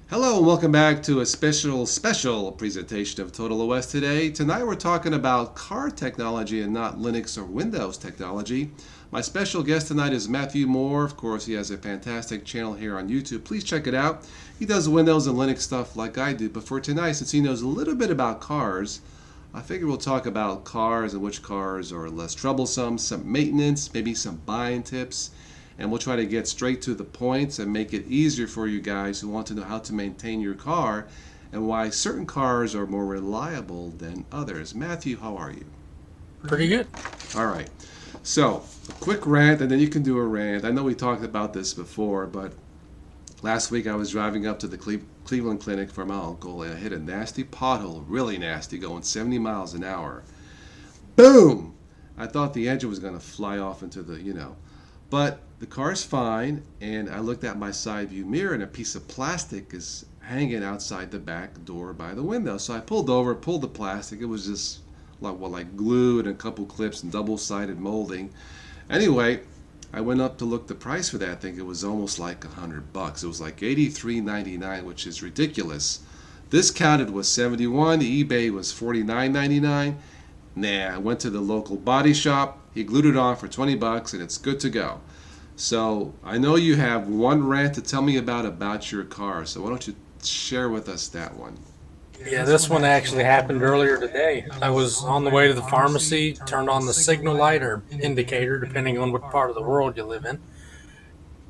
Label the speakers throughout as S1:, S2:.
S1: Hello and welcome back to a special presentation of Total OS today. Tonight we're talking about car technology and not Linux or Windows technology. My special guest tonight is Matthew Moore. Of course, he has a fantastic channel here on YouTube. Please check it out. He does Windows and Linux stuff like I do. But for tonight, since he knows a little bit about cars, I figure we'll talk about cars and which cars are less troublesome, some maintenance, maybe some buying tips, and we'll try to get straight to the points and make it easier for you guys who want to know how to maintain your car and why certain cars are more reliable than others. Matthew, how are you?
S2: Pretty good.
S1: All right. So, a quick rant, and then you can do a rant. I know we talked about this before, but last week I was driving up to the Cleveland Clinic for my uncle, and I hit a nasty pothole, really nasty, going 70 miles an hour. Boom! I thought the engine was going to fly off into the. But the car's fine, and I looked at my side view mirror, and a piece of plastic is hanging outside the back door by the window. So I pulled over, pulled the plastic. It was just like glue and a couple clips and double-sided molding. Anyway, I went up to look the price for that. I think it was almost like $100. It was like $83.99, which is ridiculous. Discounted was $71. eBay was $49.99. Nah, I went to the local body shop. He glued it on for $20 and it's good to go. So I know you have one rant to tell me about your car. So why don't you share with us that one?
S2: Yeah, this one actually happened earlier today. I was on the way to the pharmacy, turned on the signal light or indicator, depending on what part of the world you live in,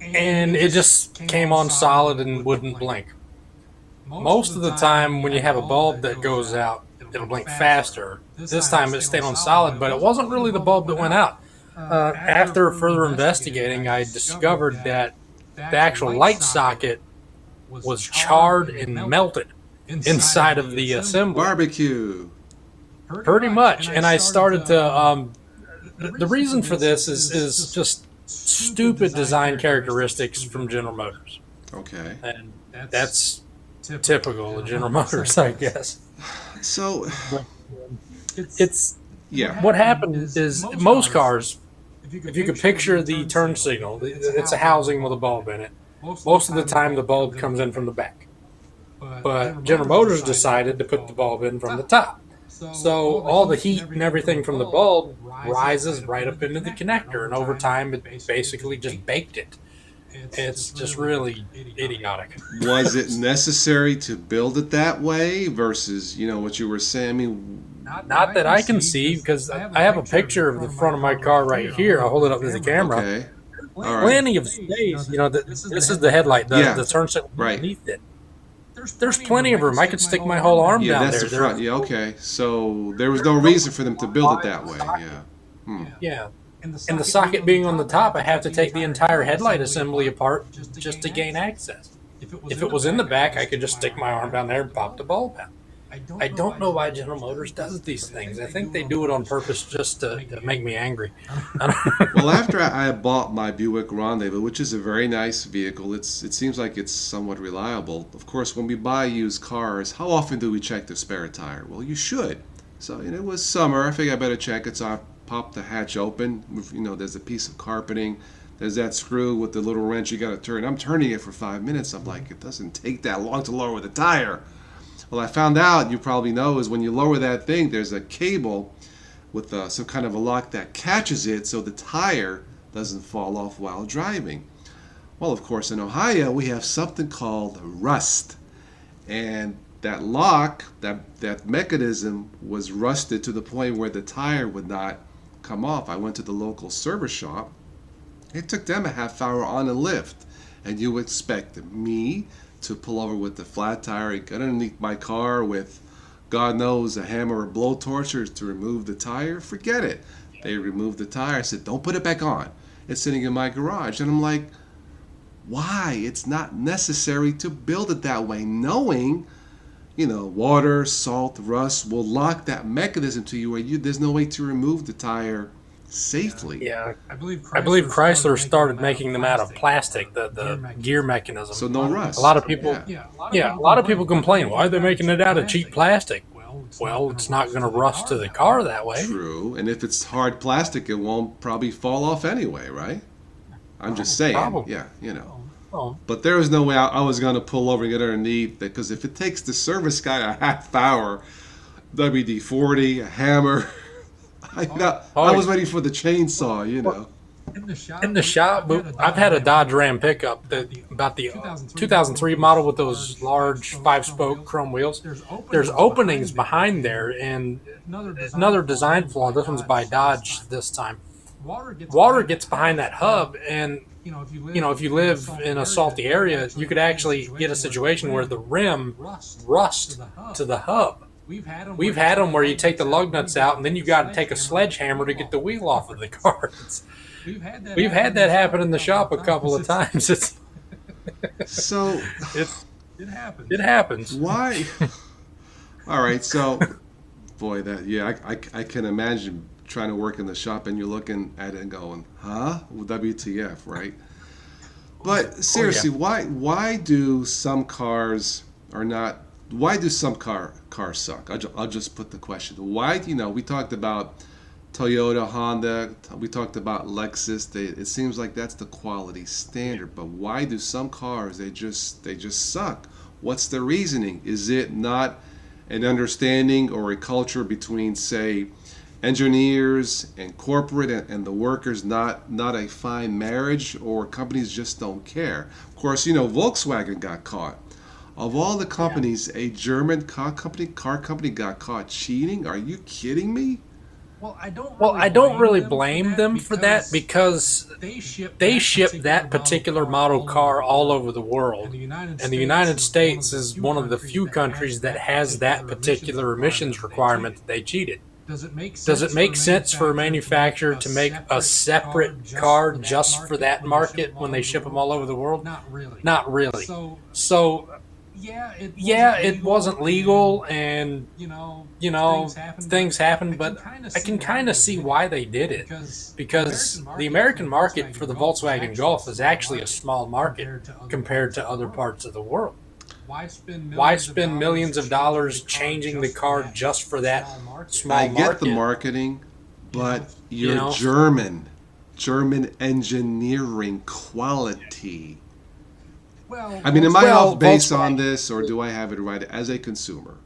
S2: and it just came on solid and wouldn't blink. Most of the time, when you have a bulb that goes out, it'll blink faster. This time it stayed on solid, but it wasn't really the bulb that went out. After further investigating, I discovered that the actual light socket was charred and melted inside of the assembly.
S1: Barbecue.
S2: Pretty much. And I started to. The reason for this is just stupid design characteristics from General Motors.
S1: Okay.
S2: And that's typical of General Motors, I guess.
S1: So,
S2: It's
S1: yeah.
S2: what happened is most cars, if you could picture the turn signal, it's a housing with a bulb in it. Most of the time, the bulb comes in from the back. But General Motors decided to put the bulb in from the top. So all the heat and everything from the bulb rises right up into the connector, and over time, it basically just baked it. It's just really idiotic.
S1: Was it necessary to build it that way versus, what you were saying? I mean,
S2: Not that I can see, because I have a picture of the front of my car right here. I'll hold it up to the camera.
S1: okay. All right.
S2: Plenty of space. This is the headlight,
S1: Yeah.
S2: the turn signal
S1: Right.
S2: underneath it. There's plenty of room. I could stick my whole arm
S1: Yeah,
S2: down
S1: that's
S2: there.
S1: the front. Yeah, okay. So there was no reason for them to build it that way. Yeah.
S2: Yeah. And the socket being on the top, I have to take the entire headlight assembly apart just to gain access. If it was in the back, I could just stick my arm down there and pop the bulb out. I don't know why General Motors does these things. I think they do it on purpose just to make me angry.
S1: Well, after I bought my Buick Rendezvous, which is a very nice vehicle, it seems like it's somewhat reliable. Of course, when we buy used cars, how often do we check the spare tire? Well, you should. So, it was summer. I figured I better check it. So I popped the hatch open. There's a piece of carpeting. There's that screw with the little wrench you got to turn. I'm turning it for 5 minutes. I'm like, it doesn't take that long to lower the tire. Well, I found out, you probably know, is when you lower that thing, there's a cable with some kind of a lock that catches it so the tire doesn't fall off while driving. Well, of course, in Ohio, we have something called rust. And that lock, that mechanism was rusted to the point where the tire would not come off. I went to the local service shop. It took them a half hour on a lift. And you expect me to pull over with the flat tire, get underneath my car with, God knows, a hammer or blowtorch to remove the tire? Forget it. They removed the tire. I said, don't put it back on. It's sitting in my garage. And I'm like, why? It's not necessary to build it that way, knowing, water, salt, rust will lock that mechanism to you where there's no way to remove the tire safely.
S2: Yeah, I believe Chrysler started making them out of plastic, the gear mechanism.
S1: So no rust.
S2: A lot of people,
S1: Yeah.
S2: a lot of people complain, why are they making it out of cheap plastic? Well, it's not going to rust to the car that way.
S1: True. And if it's hard plastic, it won't probably fall off anyway, right? I'm just saying.
S2: Probably.
S1: Yeah,
S2: Oh,
S1: But there was no way I was going to pull over and get underneath, because if it takes the service guy a half hour, WD 40, a hammer, I
S2: oh,
S1: was waiting for the chainsaw, you
S2: well,
S1: know.
S2: in the shop, but I've had a Dodge Ram pickup that about the 2003 model with those large five-spoke chrome wheels. There's openings behind there, and another design flaw. This one's by Dodge this time. Water gets behind that hub, and if you live in a salty area, you could actually get a situation where the rim rust to the hub. We've had them where you take the lug nuts out, and then you got to take a sledgehammer to get the wheel off of the car. We've had that happen in the shop a couple of times.
S1: So,
S2: It's it happens.
S1: why? All right, so, boy, I can imagine trying to work in the shop and you're looking at it and going, huh? Well, WTF, right? But
S2: Oh yeah.
S1: seriously, why do some cars are not? Why do some cars suck? I'll just put the question. Why? We talked about Toyota, Honda. We talked about Lexus. It seems like that's the quality standard. But why do some cars they just suck? What's the reasoning? Is it not an understanding or a culture between, say, engineers and corporate and the workers, not a fine marriage, or companies just don't care? Of course, Volkswagen got caught. Of all the companies, a German car company got caught cheating. Are you kidding me?
S2: Well, I don't really blame them for that because they ship that particular model car all over the world. And the United States is one of the few countries that has that particular emissions requirement that they cheated. Does it make sense for a manufacturer to make a separate car just for that market when they ship them all over the world? Not really. So, yeah, it wasn't legal, and things happened, but I can kind of see why they did it because the American market for the Volkswagen Golf is actually a small market compared to other parts of the world. Why spend millions of dollars changing the car just for that
S1: I
S2: small
S1: get the
S2: market?
S1: marketing, but
S2: You
S1: you're
S2: know,
S1: German engineering quality. I mean, am I
S2: well,
S1: off base on
S2: Volkswagen.
S1: this, or do I have it right as a consumer?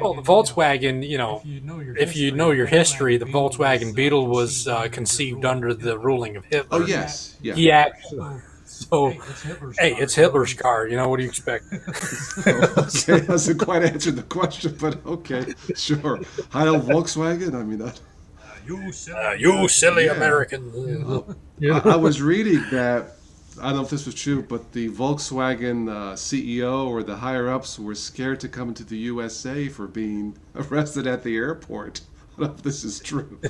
S2: Well, the Volkswagen, if you know your history, the Volkswagen Beetle was conceived under the ruling of
S1: Oh
S2: Hitler.
S1: yes, yeah.
S2: He actually, so hey, it's Hitler's car. What do you expect?
S1: Oh, okay, hasn't quite answered the question, but okay, sure. Heil Volkswagen. I mean,
S2: You silly
S1: yeah.
S2: American.
S1: I was reading that. I don't know if this was true, but the Volkswagen CEO or the higher ups were scared to come into the USA for being arrested at the airport. I don't know if this is true,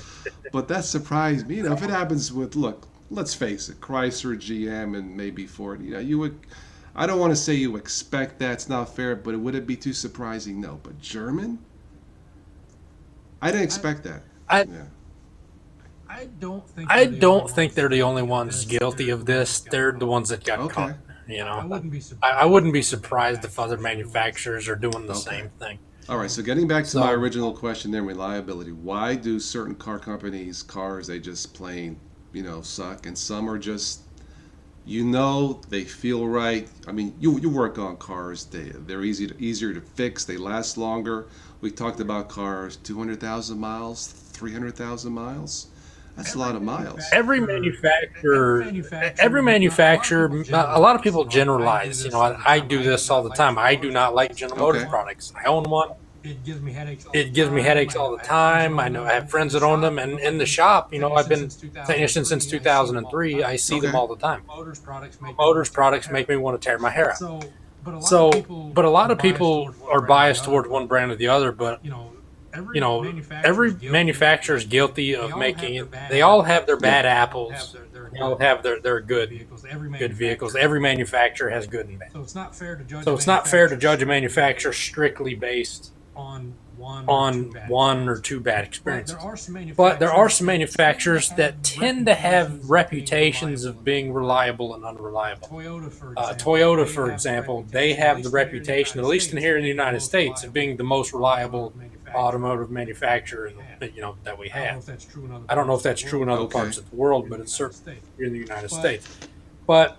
S1: but that surprised me. If it happens with, look, let's face it, Chrysler, GM, and maybe Ford, you would. I don't want to say you expect that. It's not fair, but would it be too surprising? No. But German? I didn't expect that.
S2: I
S1: Yeah.
S2: I don't think they're the only ones guilty of this. They're the ones that got
S1: Okay.
S2: caught. I wouldn't be surprised if other manufacturers are doing the
S1: Okay.
S2: same thing.
S1: All right, so getting back to my
S2: So
S1: original question then, reliability. Why do certain car companies, cars, they just plain, suck, and some are just, they feel right. I mean, you work on cars, they're easier to fix, they last longer. We talked about cars, 200,000 miles, 300,000 miles. That's a lot of miles.
S2: every manufacturer, a lot of people generalize. I do this all the time. I do not like General Motors
S1: Okay.
S2: products. I own one. It gives me headaches all the time. I know I have friends that own them, and in the shop, I've been technician since 2003. I see them
S1: Okay.
S2: all the time. Motors products make me want to tear my hair out. But a lot of people are biased towards one brand or the other. But every manufacturer is guilty of making it. They all have their
S1: Yeah.
S2: bad apples. They all have their good vehicles. Every manufacturer has good and bad. So it's not fair to judge a manufacturer strictly based on one or two bad experiences. But there are some manufacturers that tend to have reputations of being reliable and unreliable. Toyota, for example, they have the reputation, at least in here in the United States, of being the most reliable automotive manufacturer that we have. I don't know if that's true in other
S1: Okay.
S2: parts of the world, but it's certainly here in the United States. But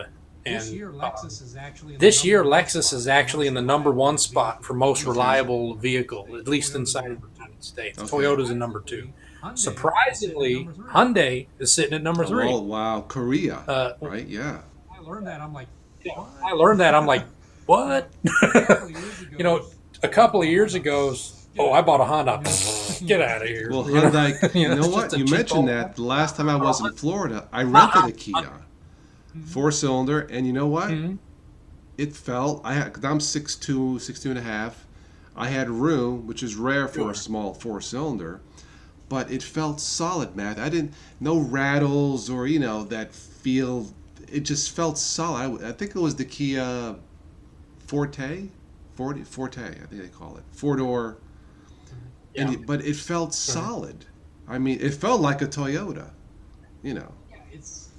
S3: this
S2: And
S3: year Lexus is actually in the
S2: this year,
S3: number one
S2: Lexus
S3: spot
S2: is
S3: for
S2: actually in
S3: most
S2: the number one
S3: reliable
S2: spot for
S3: vehicle
S2: most
S3: in the United
S2: reliable
S3: States.
S2: vehicle, at least inside of
S3: Toyota's
S2: the
S3: number
S2: United
S3: two.
S2: States.
S1: Okay.
S2: Toyota's in number two.
S3: Hyundai is sitting at
S2: Surprisingly,
S3: number three.
S2: Hyundai is sitting at number three.
S1: Well, wow, Korea,
S2: Uh,
S1: right? Yeah.
S3: I learned that. I'm like,
S2: yeah,
S3: what?
S2: I learned that. I'm like, what?
S3: A couple of years ago,
S2: You know, a couple of years ago, oh, I bought a Honda. Get out of here.
S1: Well,
S2: You know,
S1: Hyundai,
S2: you know,
S1: you know
S2: it's just
S1: what?
S2: a
S1: You
S2: cheap
S1: mentioned
S2: old.
S1: that the last time I was in Florida, I rented a Kia, four-cylinder, and you know what?
S2: Mhm.
S1: It felt, I had, 'cause I'm 6'2", 6'2" and a half. I had room, which is rare for
S2: Sure.
S1: a small four-cylinder, but it felt solid, Matt. I didn't, no rattles or, that feel, it just felt solid. I think it was the Kia Forte, Forte, I think they call it, four-door.
S2: Yeah.
S1: But it felt solid. I mean, it felt like a Toyota, you know.
S3: Yeah, it's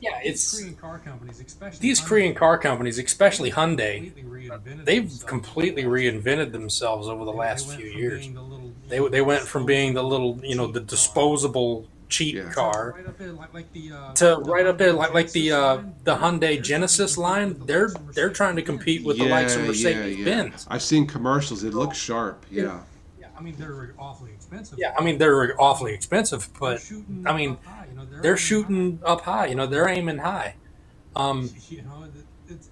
S2: Yeah,
S3: these
S2: it's
S3: Korean car companies, especially
S2: these
S3: Hyundai,
S2: Korean car companies, especially Hyundai.
S3: completely reinvented
S2: They've
S3: themselves
S2: completely
S3: over the last few
S2: reinvented themselves over the
S3: years.
S2: last
S3: They went
S2: few
S3: from
S2: years.
S3: being the little,
S2: They went from being the little,
S3: cheap
S2: the
S3: car
S2: disposable cheap
S1: Yeah.
S2: car
S3: right up there, like the
S2: to right up there,
S3: Hyundai
S2: like the
S3: Genesis line.
S2: the Hyundai
S3: They're
S2: Genesis
S3: starting to
S2: line.
S3: compete with the
S2: They're
S3: likes of
S2: they're trying to
S3: Mercedes-Benz.
S2: compete with the likes of
S1: Yeah,
S2: Mercedes
S1: yeah.
S2: Benz.
S1: I've seen commercials. It looks sharp. Yeah.
S3: Yeah, I mean they're awfully expensive.
S2: Yeah, I mean they're awfully expensive,
S3: They're
S2: but
S3: shooting
S2: I mean
S3: up high. They're
S2: they're
S3: aiming
S2: shooting up high. They're aiming high.
S3: high. It's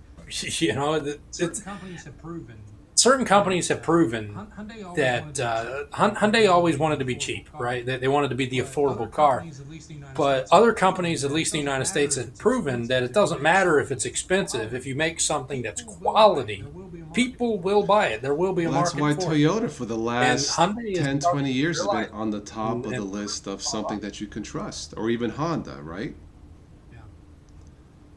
S3: certain
S2: It's
S3: companies have proven
S2: certain companies have proven
S3: Hyundai always
S2: that
S3: wanted to be cheap.
S2: Hyundai always wanted to be cheap, right? They wanted to be the
S3: But other
S2: affordable car.
S3: companies, at least in the United
S2: But
S3: States,
S2: other
S3: have proven
S2: companies, at
S3: that it
S2: least in the
S3: doesn't
S2: United
S3: matter
S2: States,
S3: if
S2: have
S3: it's
S2: proven that
S3: expensive.
S2: it
S3: If you
S2: doesn't
S3: make
S2: matter if
S3: something
S2: it's
S3: that's
S2: expensive. If
S3: quality,
S2: you make something that's
S3: people will buy it.
S2: quality,
S3: There will be a market
S2: people
S3: for it.
S2: will buy it. There will be a
S1: Well, that's
S2: market
S1: why
S2: for it.
S1: Toyota for the
S2: And
S1: last
S2: Hyundai is
S1: 10,
S2: starting
S1: 20
S2: to
S1: years has been
S2: realize
S1: on the top of the
S2: and
S1: list of something that you can trust, or even Honda, right?
S3: Yeah,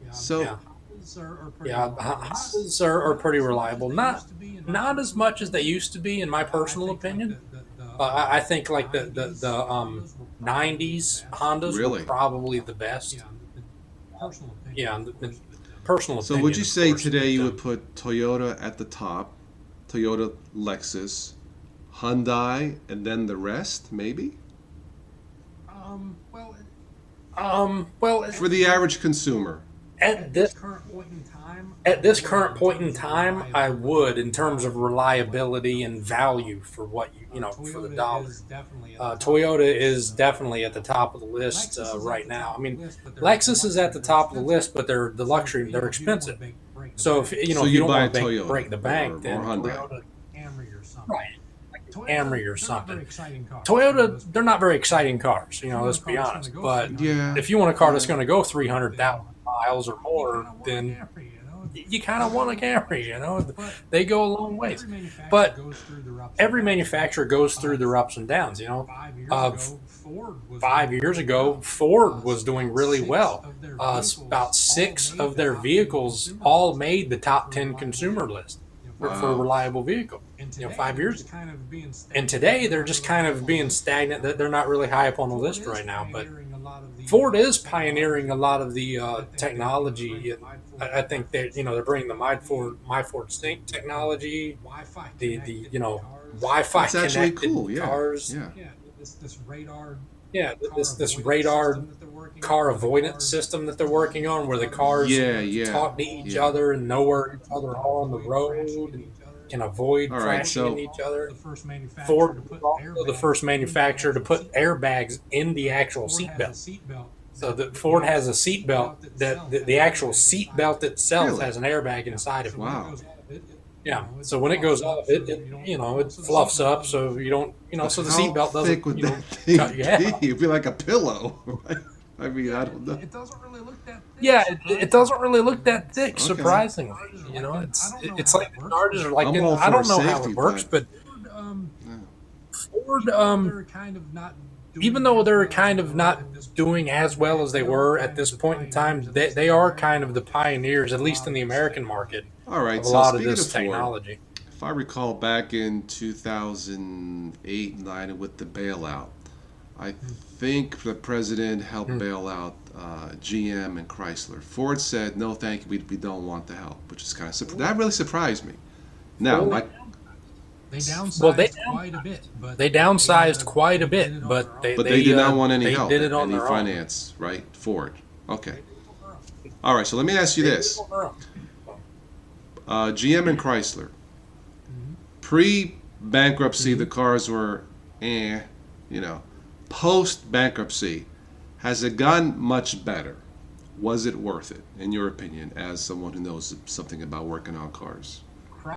S3: yeah,
S1: So,
S2: yeah,
S3: Hondas are pretty
S2: yeah,
S3: reliable. Not
S2: Hondas are pretty reliable.
S3: they
S2: Not
S3: used to be, in my
S2: not as
S3: personal
S2: much as they
S3: opinion.
S2: used to be, in my
S3: I
S2: personal
S3: think like
S2: opinion.
S3: the
S2: I think like the
S3: 90s
S2: the
S3: Hondas were probably the
S2: '90s
S3: best.
S2: Hondas were
S1: really.
S2: probably the best.
S3: Yeah, the personal opinion,
S2: Yeah,
S3: of
S2: the
S3: course,
S2: personal
S1: So
S2: opinion,
S1: would you
S2: of
S1: say
S2: course.
S1: today you
S2: But
S1: would put Toyota at the top, Toyota, Lexus, Hyundai, and then the rest, maybe?
S3: well,
S2: well,
S1: For the average consumer.
S2: at this
S3: current point in time,
S2: at this current point in time, I would, in terms of reliability and value for what for the
S3: Toyota
S2: dollar.
S3: is definitely at the top.
S2: Toyota is definitely at the top of the list
S3: Lexus is
S2: right
S3: at the
S2: now.
S3: top
S2: I
S3: of
S2: mean,
S3: the list, but
S2: Lexus is at the
S3: they're
S2: top of the
S3: expensive.
S2: list, but they're the
S3: So
S2: luxury.
S3: if
S2: They're
S3: you don't want
S2: expensive.
S3: to break the
S2: So
S3: bank,
S2: if
S1: So
S2: if you
S1: you
S2: don't
S1: buy
S2: want
S1: a
S2: to
S1: Toyota
S2: break the bank,
S1: or
S2: then
S1: Hyundai.
S2: Toyota,
S3: Camry or something.
S2: right?
S3: Toyota,
S2: Camry or
S3: they're not
S2: something.
S3: very exciting cars.
S2: Toyota, they're not very exciting cars.
S3: If you
S2: Let's
S3: want a
S2: be
S3: car that's
S2: honest.
S3: gonna go
S2: But
S3: 300
S1: Yeah.
S3: miles,
S2: if you want a car
S1: Yeah.
S2: that's going to go 300,000 miles or
S3: you
S2: more,
S3: kind of want a
S2: then
S3: Camry,
S2: you kind of want a Camry.
S3: But
S2: They go a long ways.
S3: every manufacturer
S2: But
S3: goes through their ups and
S2: every
S3: downs.
S2: manufacturer goes through their ups and downs.
S3: 5 years ago, Ford was doing
S2: Five
S3: really
S2: years
S3: well.
S2: ago, Ford was doing really well.
S3: Six of their vehicles
S2: About
S3: all
S2: six
S3: made
S2: of
S3: the
S2: their
S3: top 10
S2: vehicles
S3: consumer
S2: all
S3: list
S2: made the top
S3: for
S2: 10
S3: reliable
S2: consumer
S3: vehicle.
S2: list
S3: You know,
S2: for a
S1: Wow.
S2: reliable vehicle.
S3: And today,
S2: 5
S3: they're
S2: years
S3: just
S2: ago.
S3: kind of being
S2: And
S3: stagnant.
S2: today
S3: They're
S2: they're
S3: not
S2: just
S3: really
S2: kind
S3: high
S2: of
S3: up on the
S2: being
S3: list.
S2: stagnant. They're not really high up on the
S3: Ford
S2: list
S3: is
S2: right now. But
S3: pioneering a lot of the
S2: Ford is pioneering a lot of the
S3: I think
S2: technology.
S3: they're bringing the
S2: I think that they're bringing the My Ford Sync
S3: the
S2: technology,
S3: Wi-Fi
S2: the
S3: connected cars.
S2: Wi-Fi
S1: It's actually
S2: connected
S1: cool. Yeah.
S2: cars.
S1: Yeah.
S3: Yeah, this radar
S2: Yeah,
S3: car
S2: this
S3: avoidance
S2: radar
S3: system that they're working
S2: car
S3: on, where the
S2: avoidance
S3: cars
S2: system that they're working on, where the cars
S1: Yeah, yeah,
S2: talk to each
S1: yeah.
S2: other and know where each other
S3: can
S2: are on the
S3: avoid
S2: road
S3: crashing
S2: and
S3: into each other.
S2: can avoid
S1: All right,
S2: crashing into
S1: so
S2: each other.
S3: The first manufacturer
S2: Ford
S3: to
S2: was
S3: put
S2: also the
S3: airbags
S2: first
S3: in the
S2: manufacturer to
S3: actual
S2: put
S3: seatbelt.
S2: airbags in the actual
S3: Ford
S2: seatbelt.
S3: has a seatbelt.
S2: So that Ford has a seatbelt that the actual seatbelt itself
S1: Really?
S2: has an airbag inside of it.
S3: So when it
S1: Wow.
S3: goes off,
S2: Yeah. So when it goes off, it fluffs up, so you don't, so the
S1: How
S2: seatbelt doesn't,
S1: thick would that thing
S2: cut your head off.
S1: be? It'd be like a pillow, right? I mean, I don't know.
S3: It doesn't really look that thick.
S2: Yeah, it doesn't really look that thick,
S1: Okay.
S2: surprisingly.
S3: I don't
S2: It's
S3: know
S2: like
S3: how
S2: the
S3: it
S2: charges are like
S1: I'm all
S2: I don't
S1: for
S2: know how
S1: safety,
S2: it works, but
S3: Ford,
S2: Ford,
S3: they're kind of not doing
S2: even though
S3: as
S2: they're
S3: well as
S2: kind
S3: they
S2: of
S3: were
S2: not
S3: at this point.
S2: doing as well as they were at this point in time, they are kind of the pioneers, at least in the American market,
S1: All right,
S2: of a
S1: so
S2: lot of
S1: speaking
S2: this
S1: of Ford,
S2: technology.
S1: if I recall back in 2008, 9 with the bailout, I think the president helped bail out GM and Chrysler. Ford said, no, thank you, we don't want the help, which is kind of, that really surprised me. Now,
S2: Ford-
S1: my,
S3: They downsized
S2: Well, they-
S3: quite a bit, but
S2: They downsized
S3: they,
S2: quite a
S3: did it
S2: bit,
S3: on
S2: but
S3: their own.
S1: but they did not want any
S2: they
S1: help,
S2: did it on
S1: any
S2: their own.
S1: finance, right? Ford. Okay. All right, so let me ask you this:
S2: Well,
S1: GM and Chrysler,
S3: Mhm.
S1: pre-bankruptcy, the cars were, eh, you know. Post-bankruptcy, has it gotten much better? Was it worth it, in your opinion, as someone who knows something about working on cars?